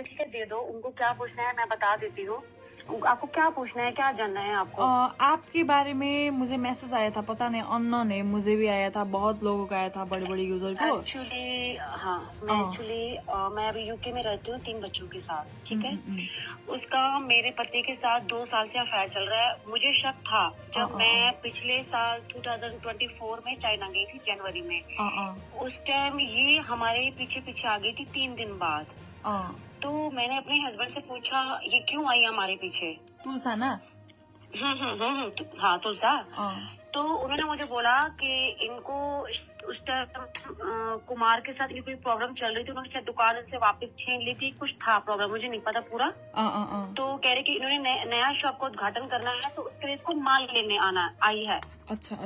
ठीक है दे दो, उनको क्या पूछना है मैं बता देती हूँ। आपको क्या पूछना है, क्या जानना है आपको? आपके बारे में मुझे मैसेज आया था, पता नहीं अननोन है, मुझे भी आया था, बहुत लोगों का आया था, बड़े-बड़े यूजर को। एक्चुअली हाँ, अ, मैं अभी यूके में रहती हूँ 3 बच्चों के साथ, ठीक है? हुँ। उसका मेरे पति के साथ 2 साल से अफेयर चल रहा है। मुझे शक था अ, जब अ, मैं अ, पिछले साल 2024 में चाइना गई थी जनवरी में। अ, अ, उस टाइम ये हमारे पीछे-पीछे आ गई थी 3 दिन बाद। अ, तो मैंने अपने हस्बैंड से पूछा ये क्यों आई हमारे पीछे? तुलसा ना? हाँ, तुलसा। अ, तो उन्होंने मुझे बोला कि इनको उस टाइम कुमार के साथ ये कोई प्रॉब्लम चल रही थी, उन्होंने शायद दुकान से वापस छीन ली थी, कुछ था प्रॉब्लम, मुझे नहीं पता पूरा। तो कह रहे कि इन्होंने नया शॉप का उद्घाटन करना है तो उसके लिए इसको माल लेने आना आई है। अच्छा।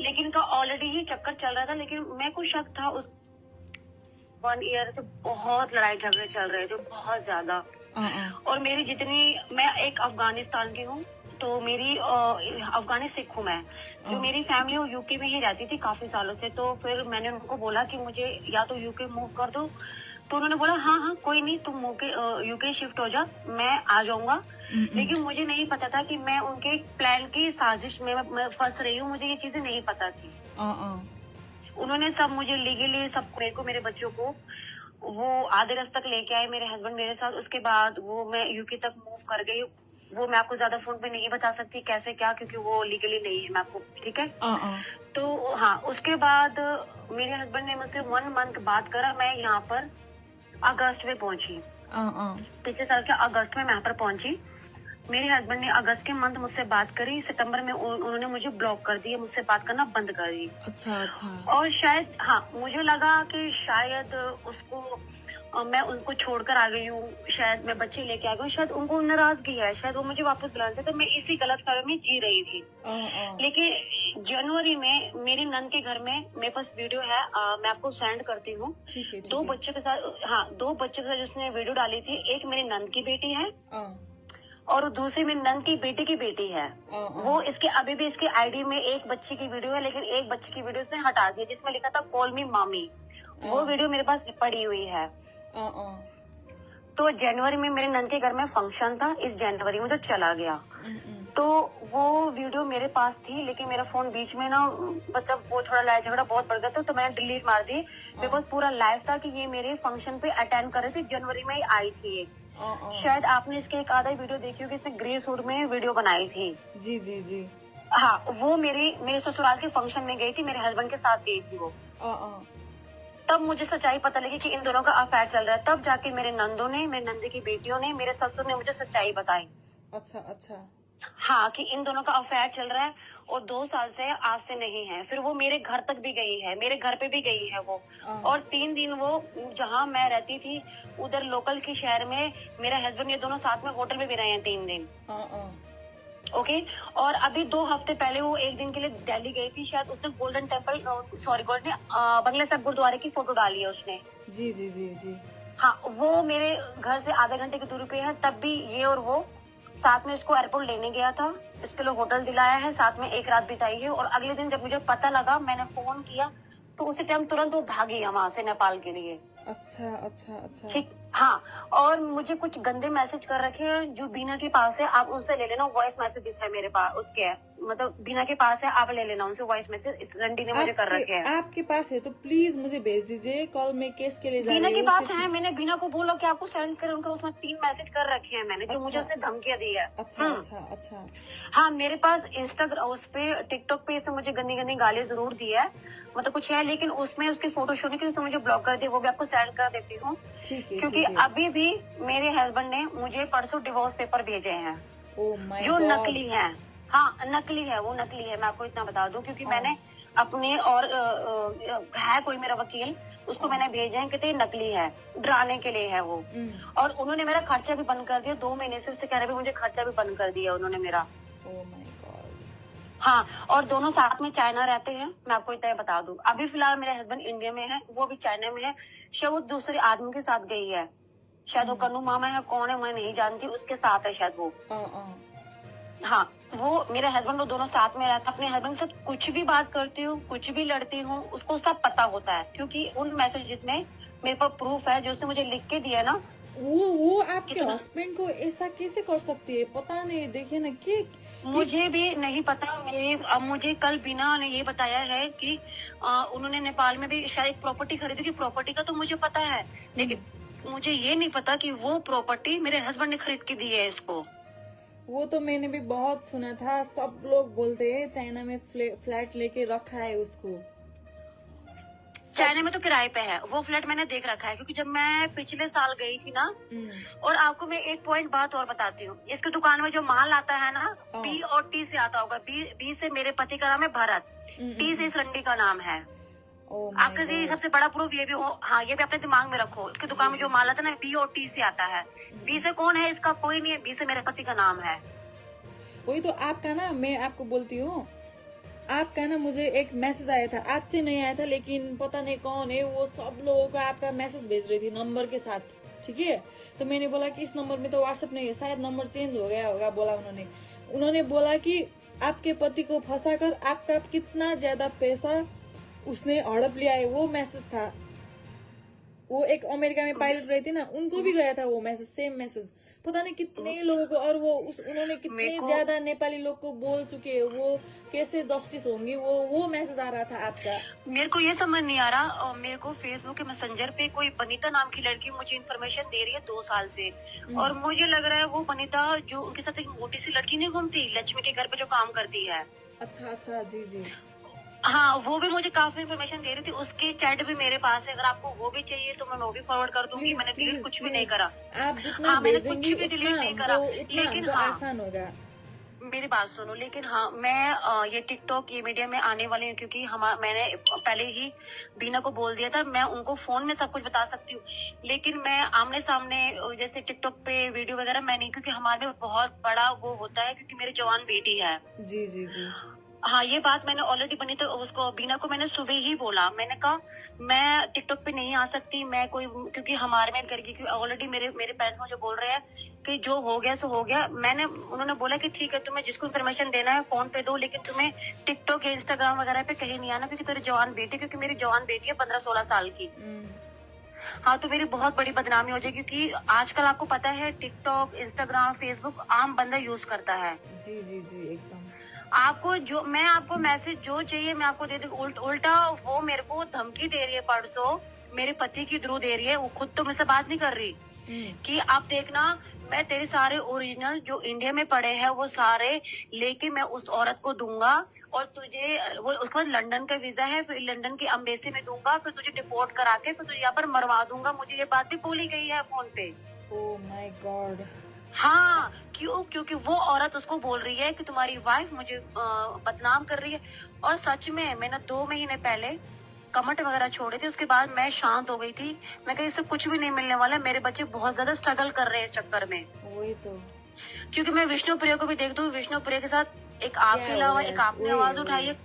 लेकिन इनका ऑलरेडी ही चक्कर चल रहा था, लेकिन मेरे को शक था उस 1 ईयर से बहुत लड़ाई झगड़े चल रहे थे, बहुत ज्यादा। अ, अ, और मेरी जितनी मैं एक अफगानिस्तान की हूँ, तो मेरी अफगानी सिख हूँ मैं। जो अ, मेरी फैमिली वो यूके में ही रहती थी काफी सालों से, तो फिर मैंने उनको बोला कि मुझे या तो यूके मूव कर दो। तो उन्होंने बोला हाँ कोई नहीं, तुम यूके शिफ्ट हो जा, मैं आ जाऊंगा। लेकिन मुझे नहीं पता था कि मैं उनके प्लान की साजिश में मैं फंस रही हूँ, मुझे ये चीजें नहीं पता थी। अ, अ, उन्होंने सब मुझे लीगली सब मेरे को मेरे बच्चों को वो आधे रास्ते तक लेके आए, मेरे हस्बैंड मेरे साथ। उसके बाद वो मैं यूके तक मूव कर गई। वो मैं आपको ज्यादा फोन पे नहीं बता सकती कैसे क्या, क्योंकि वो लीगली नहीं है, मैं आपको, ठीक है? अ, अ, तो हाँ, उसके बाद मेरे हस्बैंड ने मुझसे 1 मंथ बात करा। मैं यहाँ पर अगस्त में पहुंची, अ, अ, पिछले साल के अगस्त में मैं यहाँ पर पहुंची। मेरे हस्बैंड ने अगस्त के मंथ मुझसे बात करी, सितंबर में उन्होंने मुझे ब्लॉक कर दिया, मुझसे बात करना बंद कर दी। अच्छा। और शायद हाँ, मुझे लगा कि शायद उसको मैं उनको छोड़कर आ गई हूँ, शायद मैं बच्चे लेके आ गई हूँ, शायद उनको नाराजगी है, शायद वो मुझे वापस बुलाना चाहते। मैं इसी गलतफहमी में जी रही थी। अ, अ, लेकिन जनवरी में मेरी नंद के घर में मेरे पास वीडियो है, मैं आपको सेंड करती हूँ। ठीक है, ठीक दो है। बच्चों के साथ, हाँ, 2 बच्चों के साथ जिसने वीडियो डाली थी। एक मेरी नंद की बेटी है अ, और दूसरी मेरी नंद की बेटी है। अ, वो इसके अभी भी इसके आईडी में एक बच्ची की वीडियो है, लेकिन एक बच्ची की वीडियो उसने हटा दी है, जिसमें लिखा था कॉल मी मामी। वो वीडियो मेरे पास पड़ी हुई है। अ, अ, तो जनवरी में मेरे नंद के घर में फंक्शन था, इस जनवरी में जो चला गया। तो वो वीडियो मेरे पास थी, लेकिन मेरा फोन बीच में ना, मतलब वो थोड़ा लड़ाई झगड़ा बहुत बढ़ गया था, तो मैंने डिलीट मार दी। मेरे पास पूरा लाइव था कि ये मेरे फंक्शन पे अटेंड कर रही थी, जनवरी में ही आई थी ये। शायद आपने इसके एक आधा वीडियो देखी होगी, इसने ग्रे सूट में वीडियो बनाई थी। जी। हाँ, वो मेरे ससुराल के फंक्शन में गई थी, मेरे हस्बैंड के साथ गई थी वो। अ, अ, तब मुझे सच्चाई पता लगी कि इन दोनों का अफेयर चल रहा है। तब जाके मेरे नंदों ने, मेरे नंदे की बेटियों ने, मेरे ससुर ने मुझे सच्चाई बताई। अच्छा। हाँ, कि इन दोनों का अफेयर चल रहा है और 2 साल से आज से नहीं है। फिर वो मेरे घर तक भी गई है, मेरे घर पे भी गई है वो। और 3 दिन वो जहाँ मैं रहती थी उधर लोकल के शहर में मेरे हस्बैंड ये दोनों साथ में होटल में भी रहे हैं 3 दिन। ओके। और अभी 2 हफ्ते पहले वो 1 दिन के लिए दिल्ली गई थी, शायद उसने गोल्डन टेम्पल, सॉरी गोल्डन बंगला साहब गुरुद्वारे की फोटो डाली है उसने। जी। हाँ, वो मेरे घर से आधे घंटे की दूरी पे है, तब भी ये और वो साथ में इसको एयरपोर्ट लेने गया था, इसके लिए होटल दिलाया है, साथ में एक रात बिताई है। और अगले दिन जब मुझे पता लगा, मैंने फोन किया, तो उसी टाइम तुरंत वो भागी है वहां से नेपाल के लिए। अच्छा। ठीक, हाँ। और मुझे कुछ गंदे मैसेज कर रखे हैं जो बीना के पास है, आप उनसे ले लेना, वॉइस मैसेजेस है मेरे पास उसके है, मतलब बीना के पास है, आप ले लेना उनसे वॉइस मैसेज, इस रंडी ने मुझे कर रखे हैं। आपके पास है तो प्लीज मुझे भेज दीजिए, कल मैं केस के लिए जा बीना रही के हूँ पास सिर्फ। है, मैंने बीना को बोला कि आपको सेंड करें, उनका उसमें 3 मैसेज कर रखे हैं मैंने, जो मुझे अच्छा उसने धमकियां दी है। अच्छा। हाँ, मेरे पास इंस्टाग्राम, उस पे टिकटॉक पे इसने मुझे गंदी गंदी गाली जरूर दी है, मतलब कुछ है, लेकिन उसमें उसकी फोटो शो नहीं की, उसने मुझे ब्लॉक कर दिया, वो भी आपको सेंड कर देती हूँ। क्योंकि ठीक है। अभी भी मेरे हस्बैंड ने मुझे परसों डिवोर्स पेपर भेजे हैं, ओ माय जो गॉड। नकली हैं। हाँ, नकली है, वो नकली है, मैं आपको इतना बता दूं, क्योंकि मैंने अपने और है कोई मेरा वकील, उसको मैंने भेजे हैं, कहते नकली है, डराने के लिए है वो। और उन्होंने मेरा खर्चा भी बंद कर दिया, 2 महीने से उससे कह रहे भी मुझे खर्चा भी बंद कर दिया उन्होंने मेरा। Oh my God. हाँ, और दोनों साथ में चाइना रहते हैं, मैं आपको इतना बता दूं। अभी फिलहाल मेरे हस्बैंड इंडिया में है, वो भी चाइना में है, शायद वो दूसरे आदमी के साथ गई है, शायद वो कन्नू मामा है, कौन है मैं नहीं जानती, उसके साथ है शायद वो। हाँ, वो मेरे हस्बैंड वो दोनों साथ में रहते, अपने हस्बैंड के साथ कुछ भी बात करती हूँ, कुछ भी लड़ती हूँ, उसको सब पता होता है, क्योंकि उन मैसेजेस में मेरे पास प्रूफ है जो उसने मुझे लिख के दिया ना। वो आपके कितना? हस्बैंड को ऐसा कैसे कर सकती है, पता नहीं। देखिए ना कि मुझे भी नहीं पता। अब मुझे कल बीना ने ये बताया है कि उन्होंने नेपाल में भी शायद प्रॉपर्टी खरीदी। की प्रॉपर्टी का तो मुझे पता है, लेकिन मुझे ये नहीं पता कि वो प्रॉपर्टी मेरे हस्बैंड ने खरीद के दी है इसको। वो तो मैंने भी बहुत सुना था, सब लोग बोलते हैं चाइना में फ्लैट लेके रखा है उसको। चाइना में तो किराए पे है वो फ्लैट, मैंने देख रखा है क्योंकि जब मैं पिछले साल गई थी ना। और आपको मैं एक पॉइंट बात और बताती हूँ, इसकी दुकान में जो माल आता है ना, बी और टी से आता होगा। बी से मेरे पति का नाम है भरत, टी से इस रंडी का नाम है। आपका ये सबसे बड़ा प्रूफ ये भी हो, हाँ ये भी अपने दिमाग में रखो। इसकी दुकान में जो माल आता है ना, बी और टी से आता है। बी से कौन है इसका, कोई नहीं है। बी से मेरे पति का नाम है। वही तो आपका ना, मैं आपको बोलती हूँ, आपका ना मुझे एक मैसेज आया था, आपसे नहीं आया था लेकिन पता नहीं कौन है वो, सब लोगों को आपका मैसेज भेज रही थी नंबर के साथ, ठीक है। तो मैंने बोला कि इस नंबर में तो व्हाट्सएप नहीं है, शायद नंबर चेंज हो गया होगा, बोला उन्होंने बोला कि आपके पति को फंसाकर आपका कितना ज्यादा पैसा उसने हड़प लिया है, वो मैसेज था। वो एक अमेरिका में पायलट रही थी ना, उनको भी गया था वो मैसेज, सेम मैसेज। पता नहीं कितने लोगों को, और वो उन्होंने कितने ज्यादा नेपाली लोग को बोल चुके हैं, वो कैसे जस्टिस होंगी, वो मैसेज आ रहा था आपका। मेरे को ये समझ नहीं आ रहा। मेरे को फेसबुक के मैसेंजर पे कोई बनीता नाम की लड़की मुझे इन्फॉर्मेशन दे रही है 2 साल से। और मुझे लग रहा है वो बनीता जो उनके साथ एक मोटी सी लड़की नहीं घूमती, लक्ष्मी के घर पे जो काम करती है। अच्छा, जी जी। हाँ, वो भी मुझे काफी इन्फॉर्मेशन दे रही थी। उसके चैट भी मेरे पास है, अगर आपको वो भी चाहिए तो मैं वो भी फॉरवर्ड कर दूंगी। मैंने डिलीट कुछ भी नहीं करा। आप जितना मैंने कुछ भी डिलीट नहीं करा, लेकिन आसान होगा। मेरी बात सुनो। लेकिन हाँ, मैं ये टिकटॉक ये मीडिया में आने वाली हूँ क्योंकि मैंने पहले ही बीना को बोल दिया था, मैं उनको फोन में सब कुछ बता सकती हूँ, लेकिन मैं आमने सामने जैसे टिकटॉक पे वीडियो वगैरह मैं नहीं, क्योंकि हमारे में बहुत बड़ा वो होता है, क्योंकि मेरी जवान बेटी है। जी जी जी। हाँ, ये बात मैंने ऑलरेडी बनी तो उसको बीना को मैंने सुबह ही बोला। मैंने कहा मैं टिकटॉक पे नहीं आ सकती, मैं कोई, क्योंकि हमारे में करके ऑलरेडी मेरे पेरेंट्स मुझे बोल रहे हैं कि जो हो गया सो हो गया। उन्होंने बोला कि ठीक है, तुम्हें जिसको इन्फॉर्मेशन देना है फोन पे दो, लेकिन तुम्हें टिकटॉक या इंस्टाग्राम वगैरह पे कहीं नहीं आना, क्योंकि तेरी जवान बेटी, क्योंकि मेरी जवान बेटी है 15-16 साल की। हाँ, तो मेरी बहुत बड़ी बदनामी हो जाएगी, क्योंकि आजकल आपको पता है टिकटॉक, इंस्टाग्राम, फेसबुक आम बंदा यूज करता है। जी जी जी, एकदम। मैं आपको मैसेज जो चाहिए मैं आपको दे दूंगी। उल्टा वो मेरे को धमकी दे रही है, परसों मेरे पति की थ्रू दे रही है। वो खुद तो मुझसे बात नहीं कर रही कि आप देखना, मैं तेरे सारे ओरिजिनल जो इंडिया में पड़े हैं वो सारे लेके मैं उस औरत को दूंगा, और तुझे वो उसके बाद लंदन का वीजा है, फिर लंदन की एम्बेसी में दूंगा, फिर तुझे डिपोर्ट करा के फिर तुझे यहाँ पर मरवा दूंगा। मुझे ये बात भी बोली गई है फोन पे। Oh my God. हाँ, क्योंकि वो औरत उसको बोल रही है कि तुम्हारी वाइफ मुझे बदनाम कर रही है। और सच में मैंने 2 महीने पहले कमेंट वगैरह छोड़े थे, उसके बाद मैं शांत हो गई थी। मैं कही इससे कुछ भी नहीं मिलने वाला, मेरे बच्चे बहुत ज्यादा स्ट्रगल कर रहे हैं इस चक्कर में। वही तो, क्योंकि मैं विष्णु प्रिया को भी देखती हूँ, विष्णु प्रिया के साथ एक आपके अलावा एक आपने आवाज उठाई है,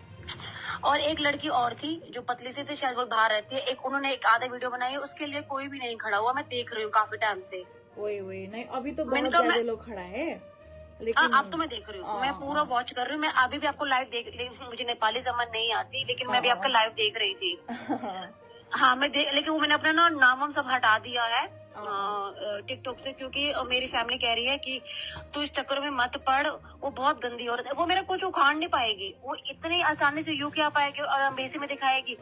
और एक लड़की और थी जो पतली सी थी, शायद वो बाहर रहती है, एक उन्होंने एक आधा वीडियो बनाई है, उसके लिए कोई भी नहीं खड़ा हुआ। मैं देख रही हूँ काफी टाइम से। वही नहीं, अभी तो बहुत ज्यादा लोग खड़ा है, लेकिन अब तो मैं देख रही हूँ, मैं पूरा वॉच कर रही हूँ। मैं अभी भी आपको लाइव मुझे नेपाली समझ नहीं आती, लेकिन मैं भी आपका लाइव देख रही थी। हाँ, लेकिन वो मैंने अपना नाम वाम सब हटा दिया है टिकटॉक से, क्योंकि मेरी फैमिली कह रही है कि तू इस चक्कर में मत पड़, वो बहुत गंदी औरत है, वो मेरा कुछ उखाड़ नहीं पाएगी, वो इतनी आसानी से यू क्या पाएगी और एम्बेसी में दिखाएगी,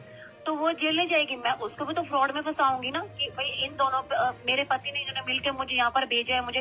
तो वो जेल नहीं जाएगी। मैं उसको भी तो फ्रॉड में फंसाऊंगी ना, कि भाई इन दोनों मेरे पति ने जिन्होंने मिलकर मुझे यहाँ पर भेजा है, मुझे